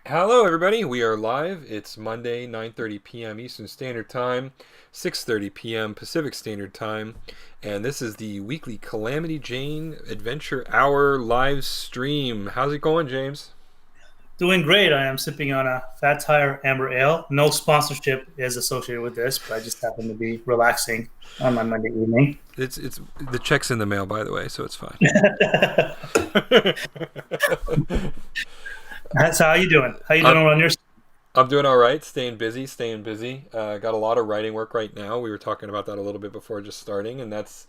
Hello, everybody. We are live. It's Monday, 9:30 p.m. Eastern Standard Time, 6:30 p.m. Pacific Standard Time, and this is the weekly Calamity Jane Adventure Hour live stream. How's it going, James? Doing great. I am sipping on a Fat Tire Amber Ale. No sponsorship is associated with this, but I just happen to be relaxing on my Monday evening. It's the check's in the mail, by the way, so it's fine. So how you doing? How you doing I'm on your? I'm doing all right. Staying busy, staying busy. Got a lot of writing work right now. We were talking about that a little bit before just starting, and that's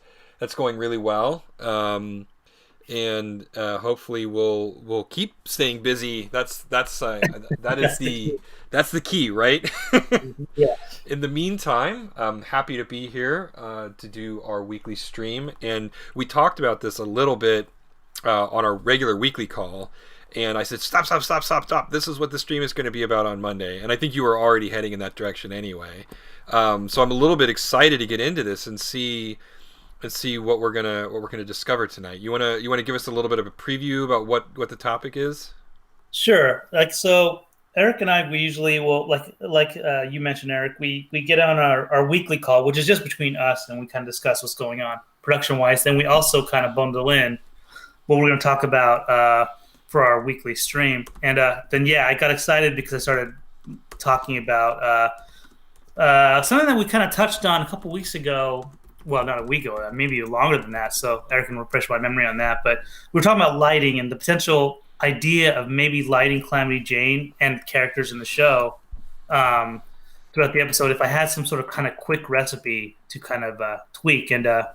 going really well. And hopefully we'll keep staying busy. That is That's the the key. that's the key, right? Yeah. In the meantime, I'm happy to be here to do our weekly stream, and we talked about this a little bit on our regular weekly call. And I said, stop, stop, stop, stop, stop. This is what the stream is going to be about on Monday. And I think you were already heading in that direction anyway. So I'm a little bit excited to get into this and see what we're gonna discover tonight. You wanna give us a little bit of a preview about what the topic is? Sure. Eric and I, we usually will you mentioned, Eric. We get on our weekly call, which is just between us, and we kind of discuss what's going on production wise. Then we also kind of bundle in what we're going to talk about for our weekly stream. And then, yeah, I got excited because I started talking about something that we kind of touched on a couple weeks ago. Well, not a week ago, maybe longer than that. So Eric can refresh my memory on that. But we were talking about lighting and the potential idea of maybe lighting Calamity Jane and characters in the show um, throughout the episode. If I had some sort of kind of quick recipe to kind of tweak. And when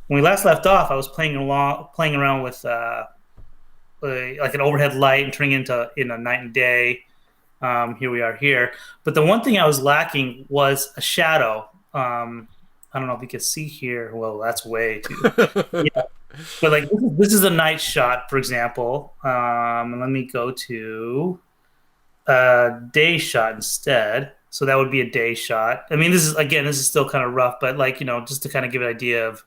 we last left off, I was playing around with like an overhead light and turning into in a night and day. Here we are here. But the one thing I was lacking was a shadow. I don't know if you can see here. Well, that's way too. Yeah, but like this is a night shot, for example. Let me go to day shot instead. So that would be a day shot. I mean, this is still kind of rough, but like just to kind of give an idea of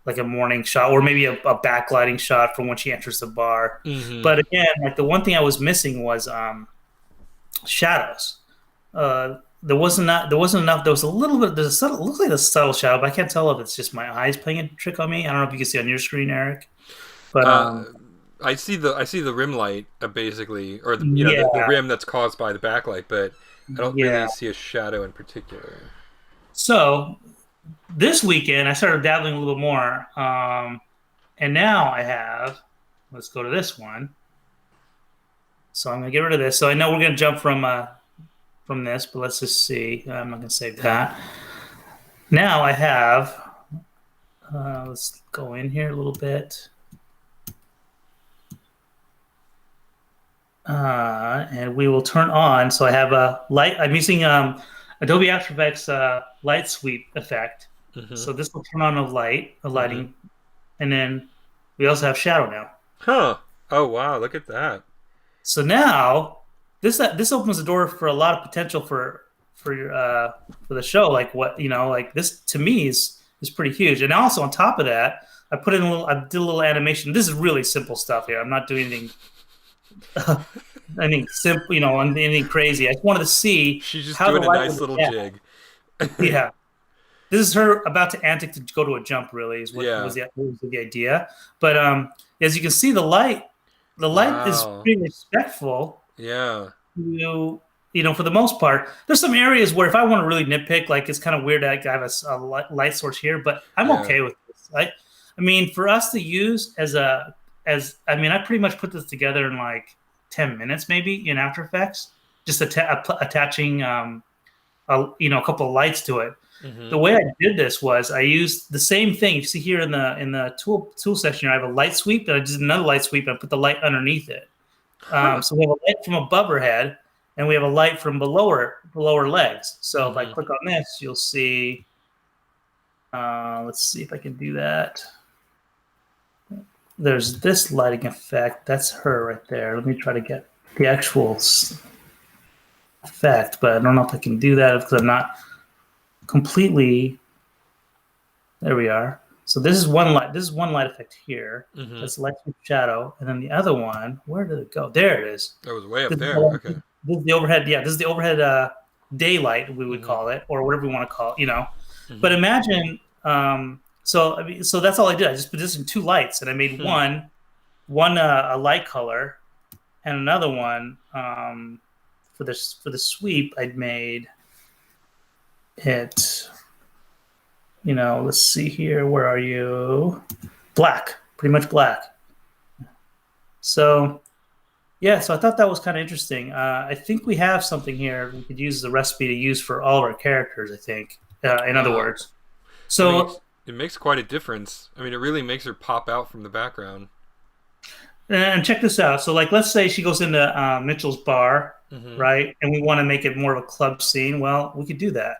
like a morning shot or maybe a backlighting shot from when she enters the bar. Mm-hmm. But again, like the one thing I was missing was shadows. There wasn't enough. There was a little bit. There's a subtle. It looks like a subtle shadow, but I can't tell if it's just my eyes playing a trick on me. I don't know if you can see on your screen, Eric. But Uh, I see the rim light basically, or the yeah, rim that's caused by the backlight, but I don't yeah. really see a shadow in particular. So this weekend I started dabbling a little more, and now I have. Let's go to this one. So I'm gonna get rid of this. So I know we're gonna jump from this, but let's just see. I'm not gonna save that. Now I have. Let's go in here a little bit. And we will turn on. So I have a light. I'm using Adobe After Effects light sweep effect. Mm-hmm. So this will turn on a Mm-hmm. lighting, and then we also have shadow now. Huh. Oh wow, look at that. So now this opens the door for a lot of potential for the show. Like what like this to me is pretty huge. And also on top of that, I did a little animation. This is really simple stuff here. I'm not doing anything anything simple, anything crazy. I just wanted to see She's just how the doing a light nice would little react. jig. Yeah, this is her about to antic to go to a jump. Really, is what Yeah. was the idea. But as you can see, the light is Wow. pretty respectful. Yeah. For the most part, there's some areas where if I want to really nitpick, like it's kind of weird that I have a light source here, but I'm Yeah. okay with this. I mean, for us to use I mean, I pretty much put this together in like 10 minutes, maybe in After Effects, just attaching, a couple of lights to it. The Mm-hmm. way I did this was I used the same thing. You see here in the tool section, here, I have a light sweep, and I did another light sweep, and I put the light underneath it. Huh. So we have a light from above her head, and we have a light from below her legs. So if I Mm-hmm. click on this, you'll see. Let's see if I can do that. There's this lighting effect. That's her right there. Let me try to get the actual effect, but I don't know if I can do that because I'm not completely. There we are. So this is one light. This is one light effect here. Mm-hmm. That's light from shadow, and then the other one. Where did it go? There it is. That was way up This is there. what Okay. this is the overhead. Yeah, this is the overhead daylight, we would Mm-hmm. call it, or whatever we want to call it. But Mm-hmm. imagine. So I mean, so that's all I did. I just positioned two lights, and I made Hmm. one a light color, and another one for the sweep. I'd made it. Let's see here. Where are you? Black, pretty much black. So yeah, so I thought that was kind of interesting. I think we have something here we could use as a recipe to use for all of our characters. I think, in other Wow. words. It So makes it makes quite a difference. I mean, it really makes her pop out from the background. and check this out. So like, let's say she goes into Mitchell's bar, Mm-hmm. right? And we want to make it more of a club scene. Well, we could do that.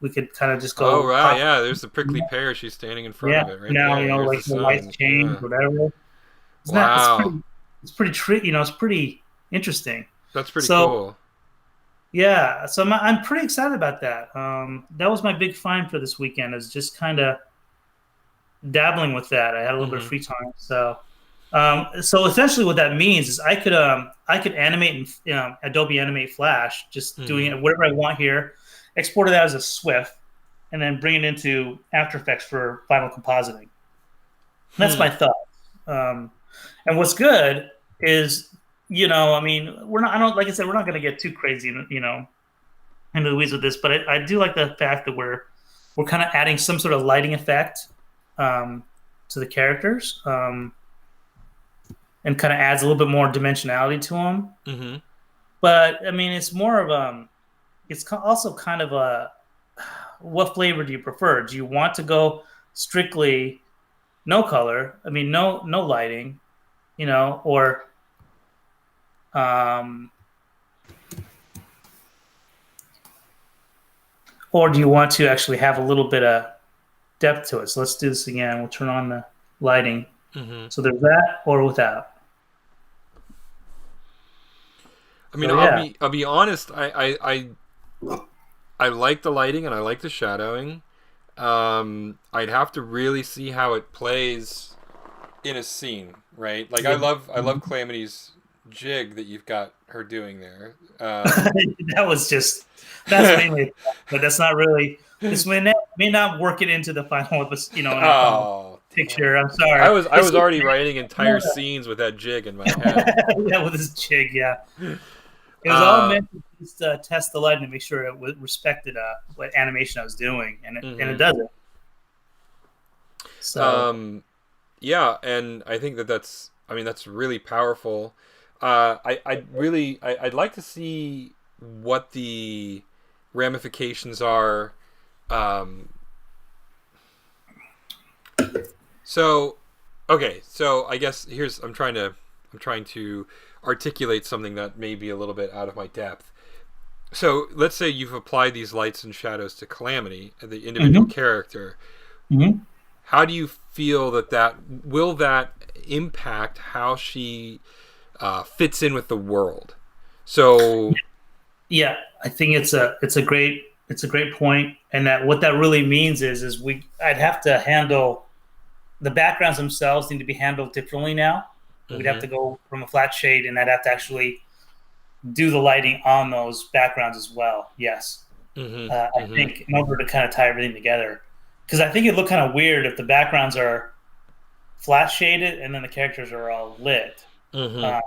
We could kind of just Oh go right, pop. yeah. There's the prickly pear. She's standing in front Yeah. of it right Now there. There's the like the lights sun. change, Yeah. whatever. Isn't that? Wow, It's pretty tricky. It's pretty interesting. that's pretty So cool. yeah, so I'm pretty excited about that. That was my big find for this weekend, is just kind of dabbling with that. I had a little bit of Mm-hmm. free time, so essentially what that means is I could animate in Adobe Animate Flash, just doing Mm-hmm. it whatever I want here, export it as a SWF, and then bring it into After Effects for final compositing. That's Hmm. my thought. Um, and what's good is, I mean, we're not. I don't like I said, we're not going to get too crazy, into the weeds with this, but I do like the fact that we're kind of adding some sort of lighting effect um, to the characters, and kind of adds a little bit more dimensionality to them. Mm-hmm. But I mean, it's more of also kind of a, what flavor do you prefer? Do you want to go strictly no color? I mean, no lighting, um, or do you want to actually have a little bit of depth to it? So let's do this again. We'll turn on the lighting. Mm-hmm. So there's that or without. I mean, So yeah, I'll be honest. I like the lighting and I like the shadowing. I'd have to really see how it plays in a scene, right? Like yeah. I love Calamity's jig that you've got her doing there. that was just that's mainly, but that's not really. This may not work it into the final episode, in the final Oh, damn picture. it! I'm sorry. I It's was already writing entire yeah, scenes with that jig in my head. with this jig. Yeah, it was all Uh, meant to just test the lighting to make sure it respected what animation I was doing, and it mhm. does it. So Um, yeah, and I think that I mean that's really powerful. I'd like to see what the ramifications are. Um, so okay, so I guess I'm trying to articulate something that may be a little bit out of my depth. So let's say you've applied these lights and shadows to Calamity, the individual hmm character. hmm How do you feel that will that impact how she fits in with the world? So, yeah, I think it's a great point, and that what that really means is I'd have to handle the backgrounds themselves need to be handled differently now. We'd have mm-hmm, to go from a flat shade, and I'd have to actually do the lighting on those backgrounds as well. Yes, mm-hmm, I mm-hmm, think in order to kind of tie everything together, because I think it'd look kind of weird if the backgrounds are flat shaded and then the characters are all lit. mm-hmm. Uh,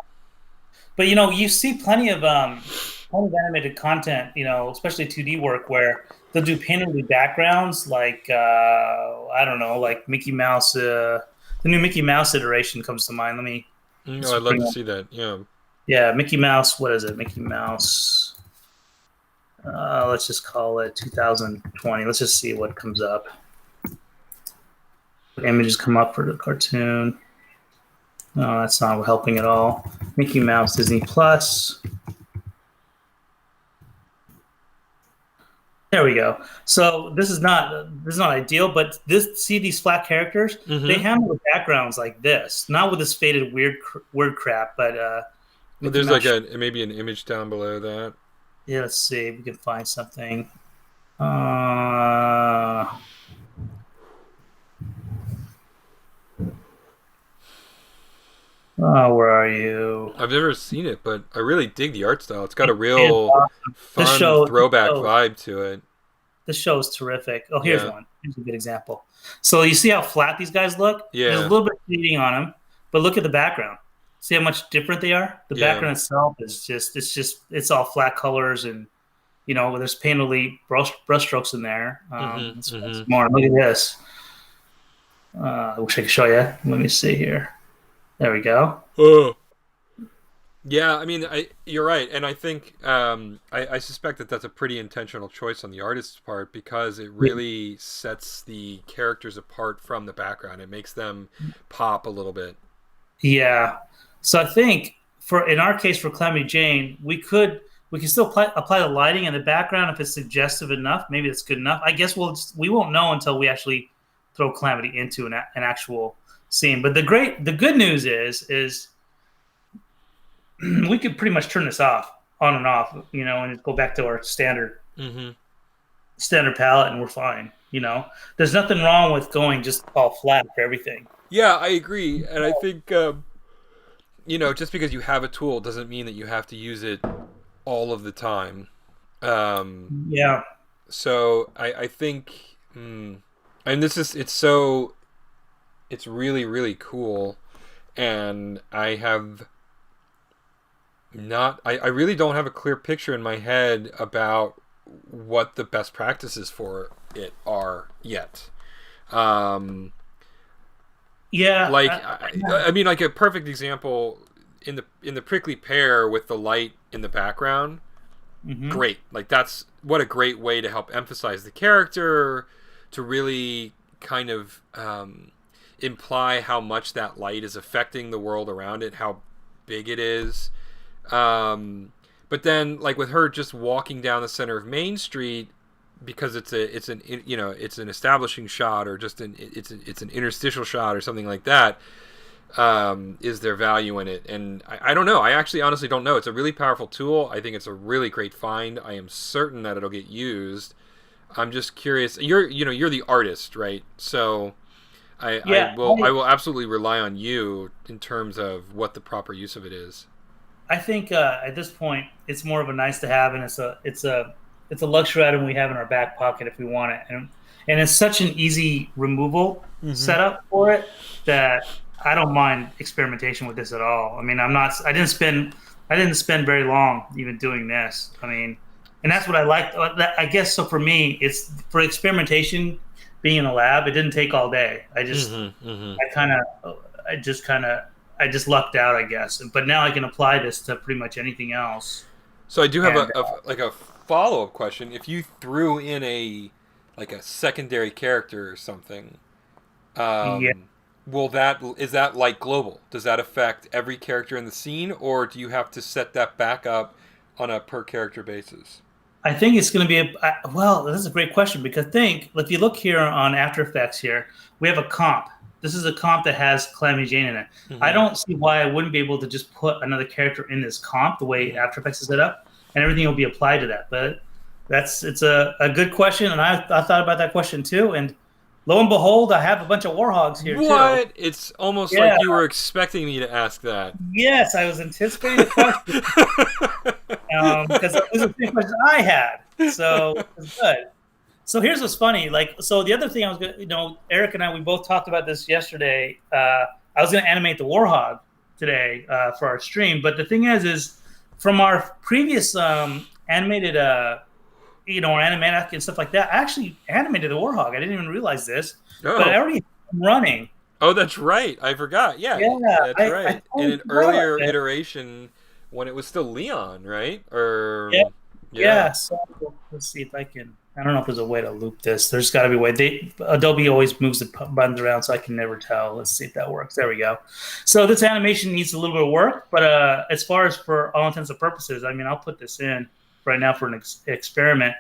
but you see plenty of animated content, especially 2D work where they'll do painterly backgrounds, like I don't know, like Mickey Mouse. The new Mickey Mouse iteration comes to mind. Let me No, I'd just love bring to up. see that. Yeah. Yeah, Mickey Mouse. What is it? Mickey Mouse. Let's just call it 2020. Let's just see what comes up. What images come up for the cartoon? No, that's not helping at all. Mickey Mouse, Disney Plus. There we go. So this is not ideal, but see these flat characters. They Mm-hmm. handle the backgrounds like this, not with this faded weird word crap, but Well, Mickey there's like Mouse. a maybe an image down below that. Yeah, let's see if we can find something. Uh, Oh, where are you? I've never seen it, but I really dig the art style. It's got a It's real awesome. This fun show, this throwback show, vibe to it. this show is terrific. Oh, here's Yeah, one. Here's a good example. So you see how flat these guys look? There's a yeah, little bit of shading on them, but look at the background. See how much different they are? The yeah. background itself is it's all flat colors and there's painterly brush strokes in there. Mm-hmm. It's Mm-hmm. more. Look at this. I wish I could show you. Let me see here. There we go. Oh. Yeah, I mean, you're right, and I think I suspect that that's a pretty intentional choice on the artist's part because it really sets the characters apart from the background. It makes them pop a little bit. Yeah. So I think for in our case for Calamity Jane, we can still apply the lighting in the background if it's suggestive enough. Maybe it's good enough. I guess we won't know until we actually throw Calamity into an actual scene. But the good news is we could pretty much turn this off on and off, and go back to our Mm-hmm. standard palette, and we're fine. There's nothing wrong with going just all flat for everything. Yeah, I agree, and I think just because you have a tool doesn't mean that you have to use it all of the time. Yeah. So I think, and it's really really cool, and I really don't have a clear picture in my head about what the best practices for it are yet. Yeah. Like I mean, like a perfect example in the prickly pear with the light in the background. Mhm. Great, like that's what a great way to help emphasize the character, to really kind of imply how much that light is affecting the world around it, how big it is. But then, like with her just walking down the center of Main Street, because it's an establishing shot, or just it's an interstitial shot or something like that. Is there value in it? And I don't know. I actually honestly don't know. It's a really powerful tool. I think it's a really great find. I am certain that it'll get used. I'm just curious. You're the artist, right? So Yeah. I will absolutely rely on you in terms of what the proper use of it is. I think at this point it's more of a nice to have, and it's a luxury item we have in our back pocket if we want it, and it's such an easy removal Mm-hmm. setup for it that I don't mind experimentation with this at all. I mean, I didn't spend very long even doing this. I mean, and that's what I like. I guess so for me, it's for experimentation. Being in a lab, it didn't take all day. Mm-hmm. Mm-hmm. I kind of, I just lucked out, I guess. But now I can apply this to pretty much anything else. So I do have And a follow up question. If you threw in a secondary character or something, yeah, um, is that like global? Does that affect every character in the scene, or do you have to set that back up on a per character basis? I think it's going to be well. This is a great question because think if you look here on After Effects here, we have a comp. This is a comp that has Calamity Jane in it. I Mm-hmm. don't see why I wouldn't be able to just put another character in this comp the way Mm-hmm. After Effects is set up, and everything will be applied to that. But it's a good question, and I thought about that question too. And lo and behold, I have a bunch of warhogs here too. What? It's almost Yeah. like you were expecting me to ask that. Yes, I was anticipating the question because it was the same question I had. So it's good. So here's what's funny. Like, so the other thing I was going to, Eric and I, we both talked about this yesterday. I was going to animate the Warhog today for our stream. But the thing is from our previous animated, or animatic and stuff like that, I actually animated the Warhog. I didn't even realize this, but I Oh, already running. oh, that's right. I forgot. Yeah, Yeah, that's I right. In totally an forgot about earlier that. iteration, when it was still Leon, right? Yeah, Yeah. yeah. So let's see if I can. I don't know if there's a way to loop this. There's got to be a way. Adobe always moves the buttons around, so I can never tell. Let's see if that works. There we go. So this animation needs a little bit of work, but as far as for all intents and purposes, I mean, I'll put this in right now for an experiment.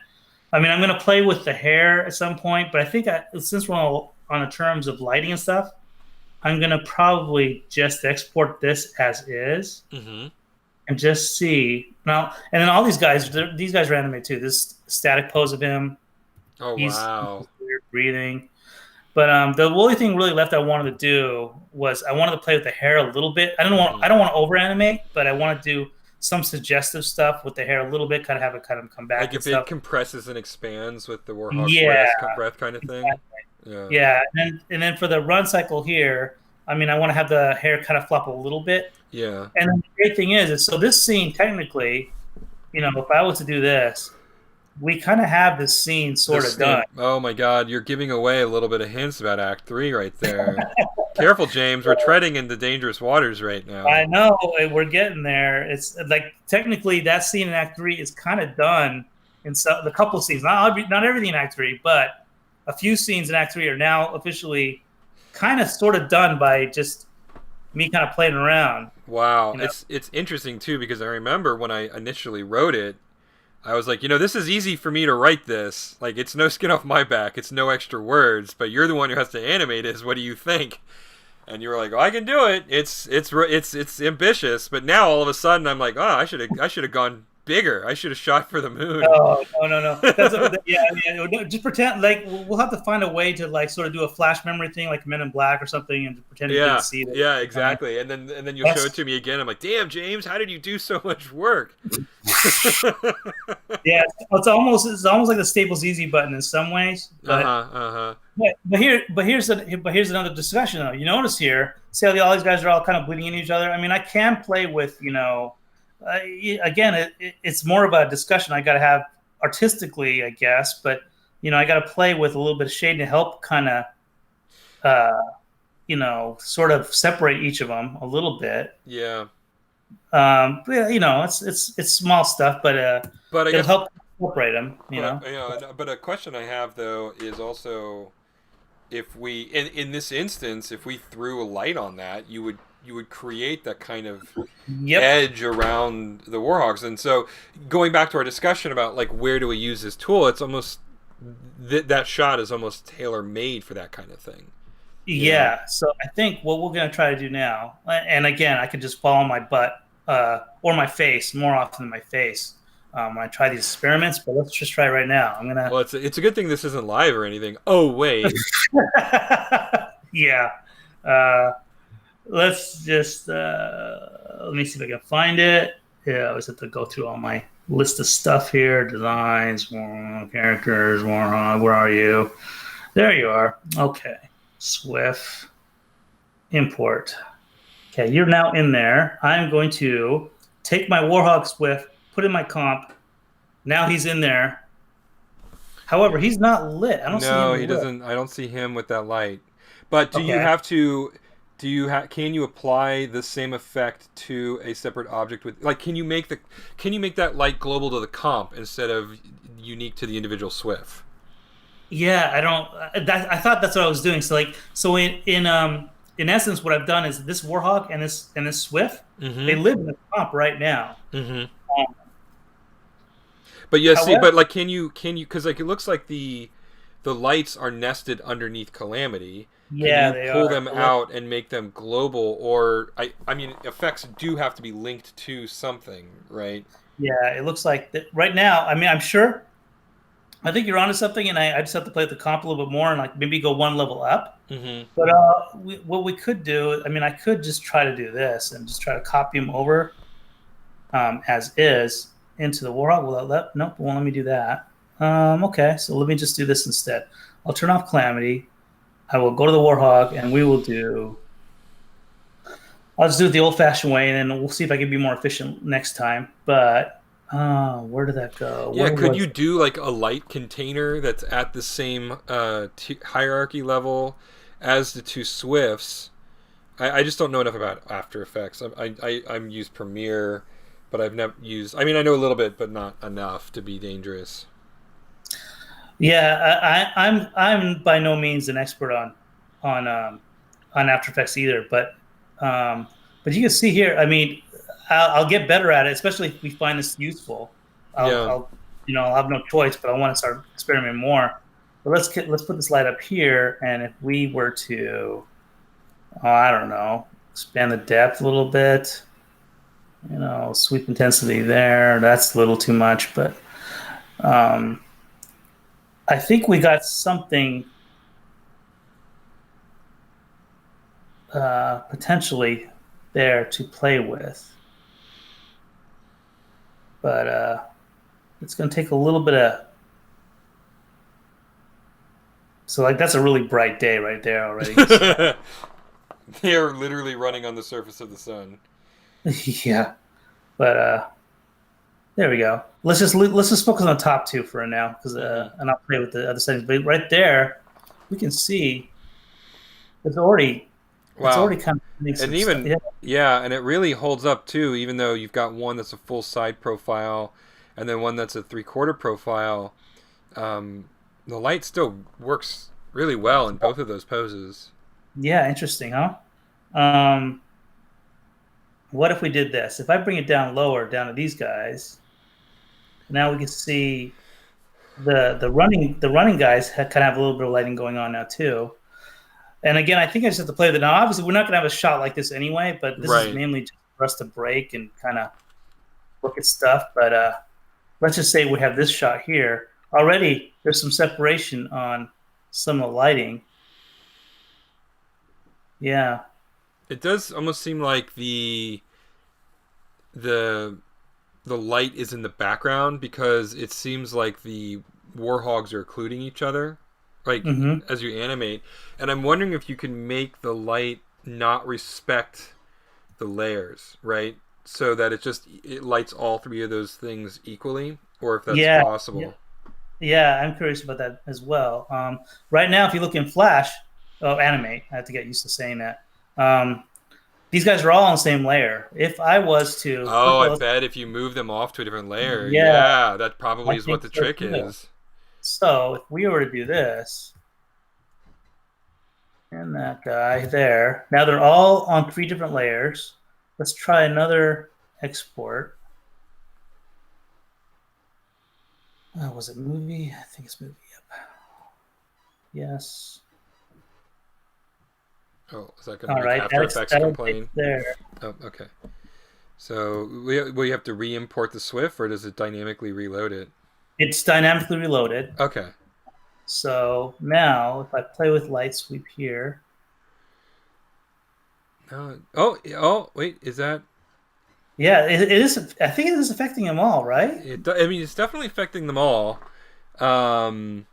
I mean, I'm going to play with the hair at some point, but I think since we're on the terms of lighting and stuff, I'm going to probably just export this as is Mm-hmm. and just see now. And then all these guys are animated too. This static pose of him, Oh he's wow. weird breathing. But the only thing really left I wanted to do was I wanted to play with the hair a little bit. Hmm. I don't want to over animate, but I want to do some suggestive stuff with the hair a little bit, kind of have it kind of come back Like and if it stuff. compresses and expands with the Warhawk's Yeah, breath kind of thing. Yeah. yeah, and then for the run cycle here, I mean, I want to have the hair kind of flop a little bit. Yeah. And then the great thing is so this scene technically, if I was to do this, we kind of have this scene sort of done. Oh my God, you're giving away a little bit of hints about Act 3 right there. Careful, James. We're treading into dangerous waters right now. I know we're getting there. It's like technically that scene in Act 3 is kind of done in the couple of scenes. Not everything in Act 3, but a few scenes in Act 3 are now officially kind of sort of done by just me kind of playing around. Wow, You know? it's interesting too because I remember when I initially wrote it, I was like, this is easy for me to write this. Like, it's no skin off my back. It's no extra words. But you're the one who has to animate it. What do you think? And you were like, "Oh, I can do it. It's ambitious." But now all of a sudden, I'm like, "Oh, I should have gone bigger. I should have shot for the moon." Oh no. Yeah. No, just pretend like we'll have to find a way to like sort of do a flash memory thing, like Men in Black or something, and pretend you Yeah, didn't see it. yeah, exactly. And then you'll show it to me again. I'm like, "Damn, James, how did you do so much work?" Yeah, it's almost like the Staples Easy button in some ways, but. Uh-huh. But here's another discussion though. You notice here, see how all these guys are all kind of bleeding into each other. I mean, I can play with again, it's more of a discussion I got to have artistically, I guess. But I got to play with a little bit of shade to help kind of sort of separate each of them a little bit. Yeah. But, it's small stuff, but But I it'll guess help separate them. but a question I have though is also if we in this instance if we threw a light on that you would create that kind of Yep. edge around the Warhawks. And so going back to our discussion about like where do we use this tool, it's almost that shot is almost tailor made for that kind of thing. Yeah. So I think what we're going to try to do now, and again, I can just fall on my butt or my face more often than my face when I try these experiments. But let's just try it right now. I'm gonna. Well, it's a good thing this isn't live or anything. Oh wait. Yeah. Let's just let me see if I can find it. Yeah, I was have to go through all my list of stuff here. Designs, characters, Warhawk. Where are you? There you are. Okay. Swift. Import. Okay, you're now in there. I'm going to take my Warhawk Swift, put in my comp. Now he's in there. However, he's not lit. I don't see him No, he lit. doesn't. I don't see him with that light. But do you Okay. have to? Can you apply the same effect to a separate object with like? Can you make that light global to the comp instead of unique to the individual Swift? Yeah, I don't. I thought that's what I was doing. So in essence, what I've done is this Warhawk and this Swift, they Mm-hmm. live in the comp right now. Mm-hmm. Um, But yeah, see, However, but like, can you? Because like, it looks like the lights are nested underneath Calamity. Can yeah, you they pull are. them out and make them global? Or I mean, effects do have to be linked to something, right? Yeah, it looks like that right now. I mean, I'm sure. I think you're onto something, and I just have to play with the comp a little bit more and like maybe go one level up. Mm-hmm. But what we could do, I mean, I could just try to do this and just try to copy them over as is into the Warhawk. Nope, won't let me do that. Okay, so let me just do this instead. I'll turn off Calamity. I will go to the Warhawk, and we will do. I'll just do it the old-fashioned way, and then we'll see if I can be more efficient next time. But where did that go? Yeah, Where could was you it? do like a light container that's at the same hierarchy level as the two Swifts? I just don't know enough about After Effects. I'm used Premiere, but I've never used. I mean, I know a little bit, but not enough to be dangerous. Yeah, I'm by no means an expert on After Effects either, but you can see here. I mean, I'll get better at it, especially if we find this useful. Yeah. I'll have no choice, but I want to start experimenting more. But let's put this light up here, and if we were to, I don't know, expand the depth a little bit, sweep intensity there. That's a little too much, but I think we got something potentially there to play with, but it's going to take a little bit of. So like that's a really bright day right there already. You see that? They are literally running on the surface of the sun. Yeah, but there we go. Let's just focus on the top two for now, because Hmm. and I'll play with the other settings. But right there, we can see it's already it's Wow. already kind of doing And some stuff. even, Yeah. yeah, and it really holds up too, even though you've got one that's a full side profile and then one that's a three-quarter profile. Um, the light still works really well in both of those poses. Yeah, interesting, huh? Um, what if we did this? If I bring it down lower, down to these guys, now we can see the running guys kind of have a little bit of lighting going on now too. And again, I think I just have to play with it. Now, obviously, we're not going to have a shot like this anyway, but this is Right. mainly just for us to break and kind of look at stuff. But let's just say we have this shot here. Already, there's some separation on some of the lighting. Yeah. It does almost seem like the the light is in the background because it seems like the warhogs are occluding each other, like Hmm. as you animate. And I'm wondering if you can make the light not respect the layers, right? So that it lights all three of those things equally, or if that's Yeah. Yeah. possible. Yeah. I'm curious about that as well. Right now, if you look in Flash, oh, animate, I have to get used to saying that. Um, these guys are all on the same layer. If I was to, Oh, first of I all, bet if you move them off to a different layer, yeah, yeah, that I probably is what think the so trick too. is. So if we were to do this, and that guy there, now they're all on three different layers. Let's try another export. Was it movie? I think it's movie. Yep. Yes. Oh, is that going to All make right. After Effects That'll get complain? there. Oh, okay. So will you have to re-import the Swift, or does it dynamically reload it? It's dynamically reloaded. Okay. So now, if I play with light sweep here, No. Oh, wait. Is that yeah, it is. I think it is affecting them all, right? it? I mean, it's definitely affecting them all. Um,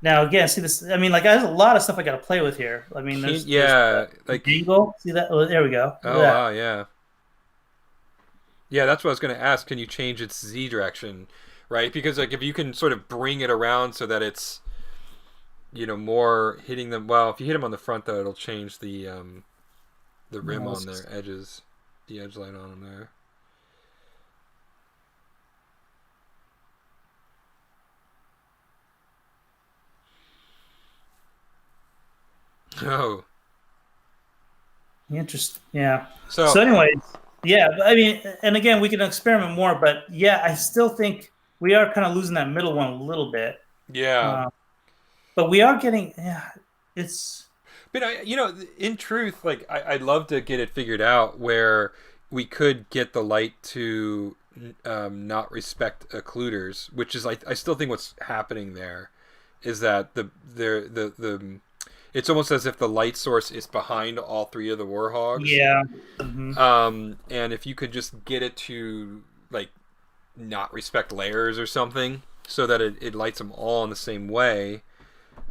Now again, see this. I mean, like there's a lot of stuff I got to play with here. I mean, can there's yeah, the like jingle. See that? Oh, there we go. Look at oh that. wow, yeah, yeah. That's what I was going to ask. Can you change its Z direction, right? Because like if you can sort of bring it around so that it's more hitting them. Well, if you hit them on the front though, it'll change the rim No, on let's their just- edges, the edge light on them there. Oh, Interesting. Yeah. So, so anyways, yeah. I mean, and again, we can experiment more, but yeah, I still think we are kind of losing that middle one a little bit. yeah. Uh, but we are getting. Yeah, it's. But in truth, like I'd love to get it figured out where we could get the light to not respect occluders, which is I still think what's happening there is that the it's almost as if the light source is behind all three of the warhogs, Yeah. Hmm. and if you could just get it to like not respect layers or something, so that it lights them all in the same way.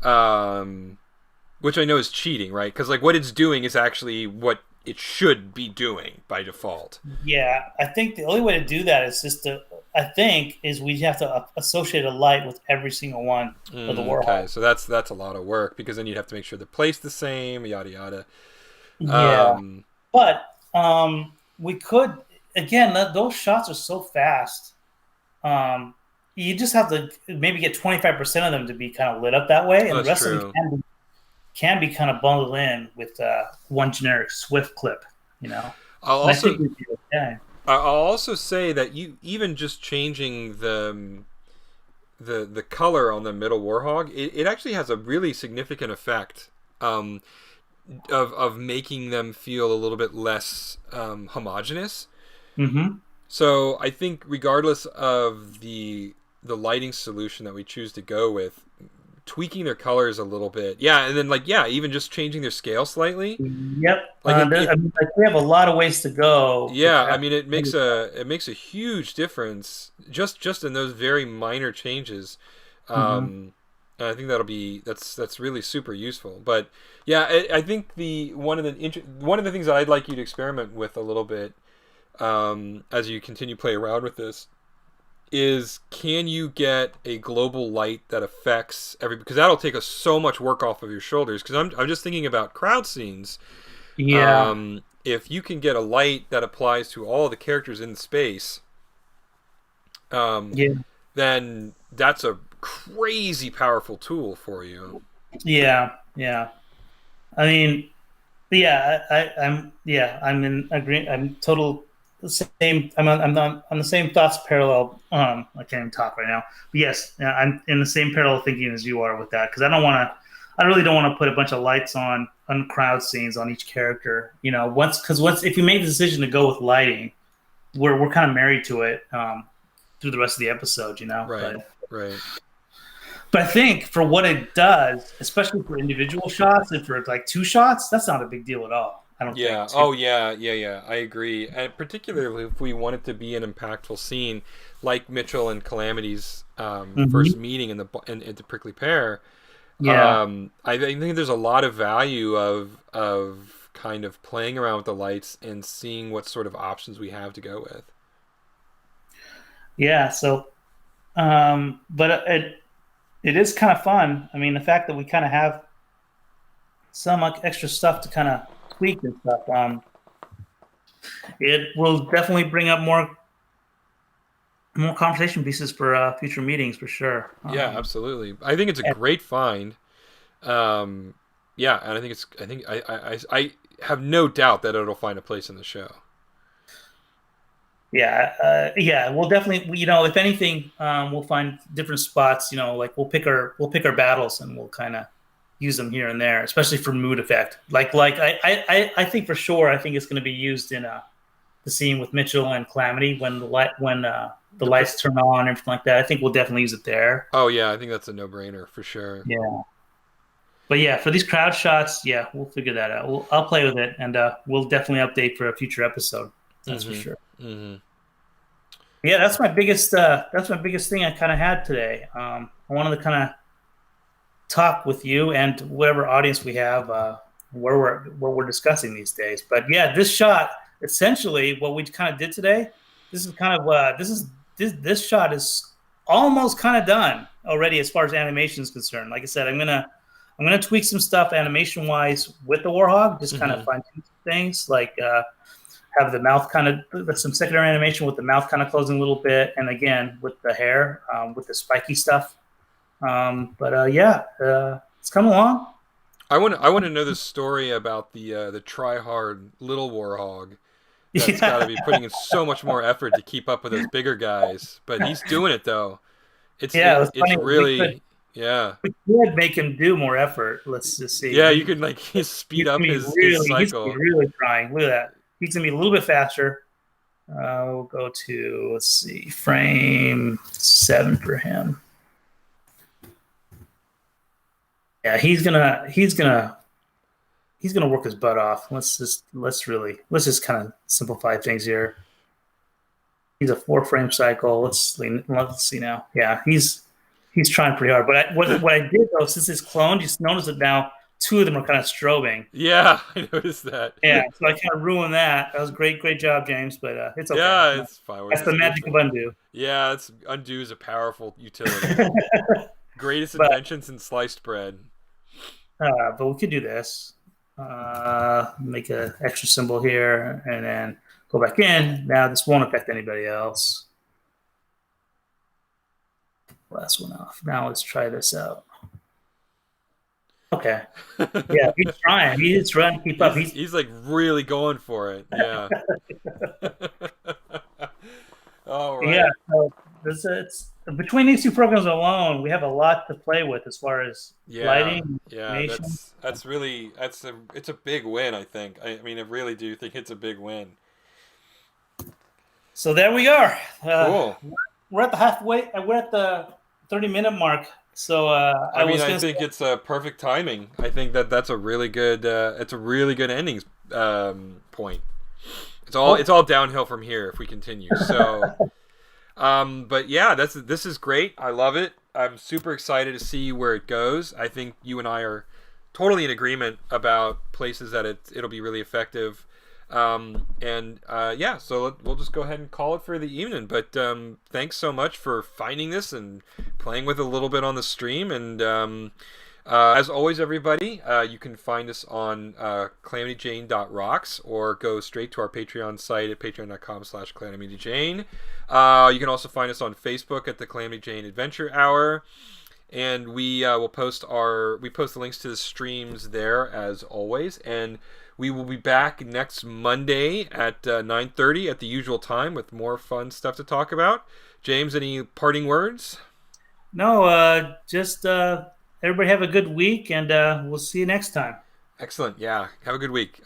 Um, which I know is cheating, right? Because like what it's doing is actually what it should be doing by default. Yeah, I think the only way to do that is just to. I think is we have to associate a light with every single one of the Okay, warhol. so that's a lot of work because then you'd have to make sure they're placed the same, yada yada. Yeah, Um, but we could again. Those shots are so fast. Um, you just have to maybe get 25% of them to be kind of lit up that way, and the that's rest of them true. can be kind of bundled in with one generic Swift clip. You know, I'll and I think also we'd be okay. I'll also say that you even just changing the color on the middle warhog, it actually has a really significant effect. Um, of making them feel a little bit less homogenous. Mm-hmm. So I think regardless of the lighting solution that we choose to go with, tweaking their colors a little bit. Yeah, and then like even just changing their scale slightly. Yep. Like I mean, like, we have a lot of ways to go. yeah, I mean it makes a huge difference just in those very minor changes. Mm-hmm. And I think that's really super useful. But yeah, I think the one of the things that I'd like you to experiment with a little bit as you continue play around with this is can you get a global light that affects every because that'll take us so much work off of your shoulders because I'm just thinking about crowd scenes. Yeah. If you can get a light that applies to all the characters in the space, um, Yeah. then that's a crazy powerful tool for you. Yeah. Yeah. I mean, yeah, I'm in agree. I'm total the same. I'm the same thoughts parallel. I can't even talk right now. But yes, I'm in the same parallel thinking as you are with that because I don't want to. I really don't want to put a bunch of lights on crowd scenes on each character. You know, once if you make the decision to go with lighting, we're kind of married to it through the rest of the episode. You know, Right, right. but I think for what it does, especially for individual shots and for like two shots, that's not a big deal at all. I don't think. Yeah. Oh, yeah. Yeah. Yeah. I agree. And particularly if we want it to be an impactful scene, like Mitchell and Calamity's first Mm-hmm. meeting in the Prickly Pear, Yeah. I think there's a lot of value of kind of playing around with the lights and seeing what sort of options we have to go with. Yeah. So, but it is kind of fun. I mean, the fact that we kind of have some like, extra stuff to kind of tweak and stuff. It will definitely bring up more conversation pieces for future meetings for sure. Yeah, absolutely. I think it's a And great find. Um, yeah, and I think I have no doubt that it'll find a place in the show. yeah, yeah, we'll definitely, you know, if anything, we'll find different spots. You know, like we'll pick our battles and we'll kind of use them here and there, especially for mood effect. I think for sure, I think it's going to be used in the scene with Mitchell and Calamity when the The pr- lights turn on and everything like that. I think we'll definitely use it there. oh yeah, I think that's a no-brainer for sure. Yeah. But yeah, for these crowd shots, yeah, we'll figure that out. I'll play with it, and we'll definitely update for a future episode. That's for Mm-hmm. sure. Mm-hmm. Yeah, that's my biggest thing I kind of had today. I wanted to kind of talk with you and whatever audience we have where we're discussing these days. But yeah, this shot essentially what we kind of did today. This is kind of this shot is almost kind of done already as far as animation is concerned. Like I said, I'm gonna tweak some stuff animation wise with the Warhog, just kind of Mm-hmm. fine tune things like have the mouth kind of some secondary animation with the mouth kind of closing a little bit, and again with the hair with the spiky stuff. But yeah, it's come along. I want to know the story about the try hard little warhog that's got to Yeah, be putting in so much more effort to keep up with those bigger guys, but he's doing it though. yeah, it was It's funny. We could really yeah. we could make him do more effort. Let's just see. Yeah, you can like speed up his He's gonna be cycle. really trying. Look at that. He's gonna be a little bit faster. We'll go to let's see, frame 7 for him. Yeah, he's gonna work his butt off. Let's just kind of simplify things here. He's a 4 frame cycle. Let's see now. Yeah, he's trying pretty hard. But what I did though, since it's cloned, just notice that now two of them are kind of strobing. Yeah, I noticed that. Yeah, so I kind of ruined that. That was great job, James. But it's okay. Yeah, it's fine. That's the It's magic of fine. undo. Yeah, it's undo is a powerful utility. Greatest but invention since sliced bread. but we could do this. Make an extra symbol here, and then go back in. Now this won't affect anybody else. Last one off. Now let's try this out. Okay. Yeah, he's trying. He's trying to keep up. He's like really going for it. Yeah. All Yeah. right. So it's between these two programs alone, we have a lot to play with as far as Yeah. lighting, Yeah. animation. That's really it's a big win. I think. I mean, I really do think it's a big win. So there we are. Cool. We're at the halfway. We're at the 30-minute mark. So I I mean, was I gonna say, think it's perfect timing. I think that that's a really good it's a really good ending point. It's oh, all downhill from here if we continue. So, but yeah, this is great. I love it. I'm super excited to see where it goes. I think you and I are totally in agreement about places that it'll be really effective. And yeah, so we'll just go ahead and call it for the evening. But thanks so much for finding this and playing with it a little bit on the stream. And as always, everybody, you can find us on calamityjane.rocks or go straight to our Patreon site at patreon.com/calamityjane. You can also find us on Facebook at the Calamity Jane Adventure Hour. And will post the links to the streams there as always. And we will be back next Monday at 9:30 at the usual time with more fun stuff to talk about. James, any parting words? no, just everybody have a good week, and we'll see you next time. Excellent. Yeah. Have a good week. All right.